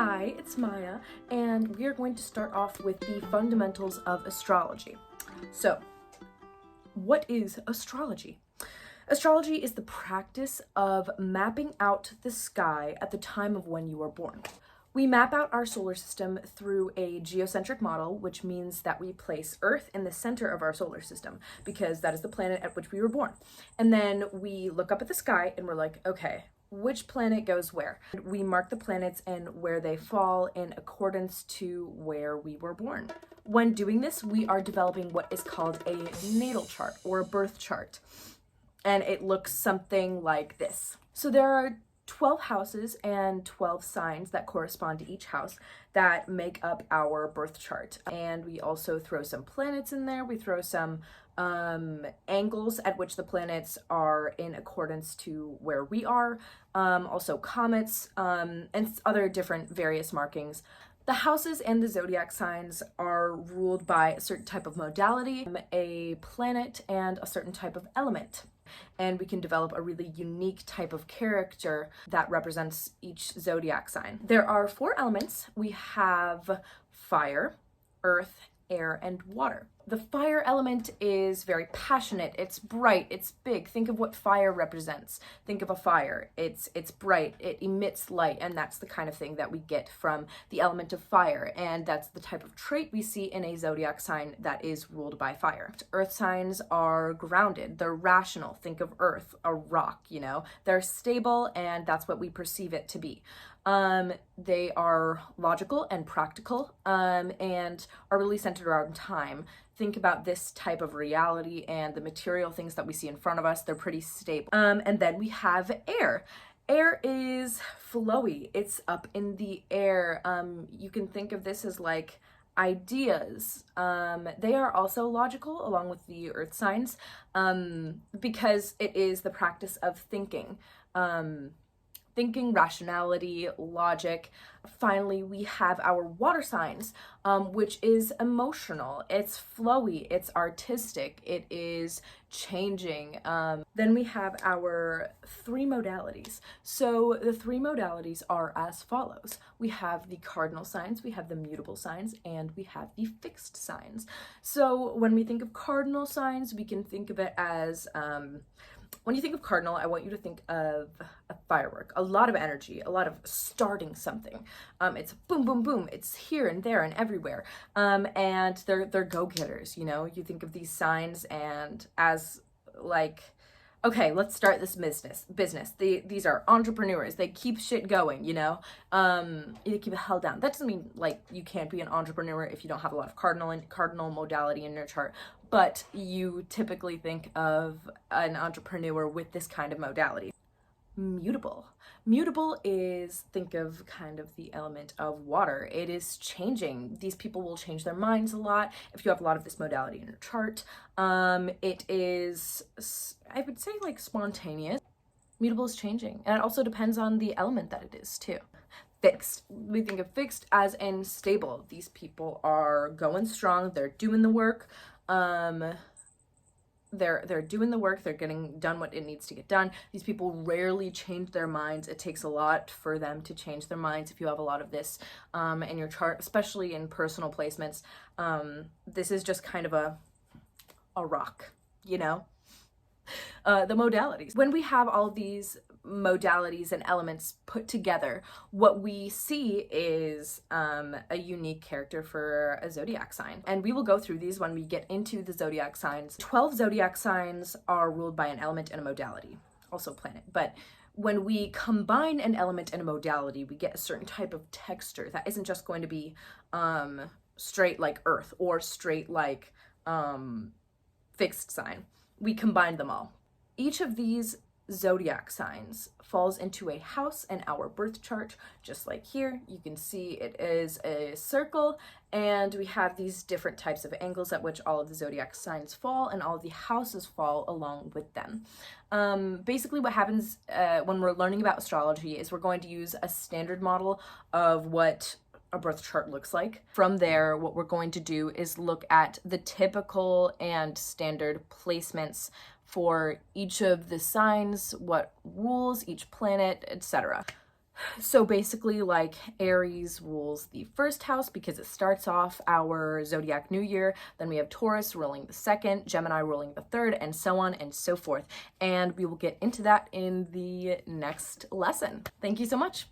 Hi, it's Maya, and we are going to start off with the fundamentals of astrology. So, what is astrology? Astrology is the practice of mapping out the sky at the time of when you were born. We map out our solar system through a geocentric model, which means that we place Earth in the center of our solar system because that is the planet at which we were born. And then we look up at the sky and we're like, okay, which planet goes where? We mark the planets and where they fall in accordance to where we were born. When doing this, we are developing what is called a natal chart or a birth chart. And it looks something like this. So there are 12 houses and 12 signs that correspond to each house that make up our birth chart. And we also throw some planets in there. We throw some angles at which the planets are in accordance to where we are. Also comets, and other different various markings. The houses and the zodiac signs are ruled by a certain type of modality, a planet, and a certain type of element. And we can develop a really unique type of character that represents each zodiac sign. There are 4 elements. We have fire, earth, air, and water. The fire element is very passionate, it's bright, it's big. Think of what fire represents. Think of a fire. It's bright, it emits light, and that's the kind of thing that we get from the element of fire, and that's the type of trait we see in a zodiac sign that is ruled by fire. Earth signs are grounded, they're rational. Think of earth, a rock, They're stable, and that's what we perceive it to be. They are logical and practical, and are really centered around time. Think about this type of reality and the material things that we see in front of us. They're pretty stable. And then we have air. Air is flowy. It's up in the air. You can think of this as like ideas. They are also logical along with the earth signs, because it is the practice of thinking. Rationality, logic. Finally, we have our water signs, which is emotional. It's flowy, it's artistic, it is changing. Then we have our 3 modalities. So the 3 modalities are as follows. We have the cardinal signs, we have the mutable signs, and we have the fixed signs. So when we think of cardinal signs, we can think of it as when you think of cardinal, I want you to think of a firework, a lot of energy, a lot of starting something. It's boom, boom, boom. It's here and there and everywhere. And they're go-getters, You think of these signs and as like, okay, let's start this business. These are entrepreneurs. They keep shit going, They keep it held down. That doesn't mean like you can't be an entrepreneur if you don't have a lot of cardinal modality in your chart, but you typically think of an entrepreneur with this kind of modality. Mutable is, think of kind of the element of water. It is changing. These people will change their minds a lot if you have a lot of this modality in your chart. It is, I would say, like spontaneous. Mutable is changing, and it also depends on the element that it is too. Fixed. We think of fixed as in stable. These people are going strong. They're doing the work. They're doing the work, they're getting done what it needs to get done. These people rarely change their minds. It takes a lot for them to change their minds if you have a lot of this in your chart, especially in personal placements. This is just kind of a rock, The modalities. When we have all these modalities and elements put together, what we see is a unique character for a zodiac sign. And we will go through these when we get into the zodiac signs. 12 zodiac signs are ruled by an element and a modality, also planet. But when we combine an element and a modality, we get a certain type of texture that isn't just going to be straight like earth or straight like fixed sign. We combine them all. Each of these zodiac signs falls into a house in our birth chart, just like here. You can see it is a circle, and we have these different types of angles at which all of the zodiac signs fall, and all of the houses fall along with them. Basically what happens when we're learning about astrology is we're going to use a standard model of what a birth chart looks like. From there, what we're going to do is look at the typical and standard placements for each of the signs, what rules each planet, etc. So basically, like, Aries rules the first house because it starts off our zodiac new year. Then we have Taurus ruling the second, Gemini ruling the third, and so on and so forth. And we will get into that in the next lesson. Thank you so much.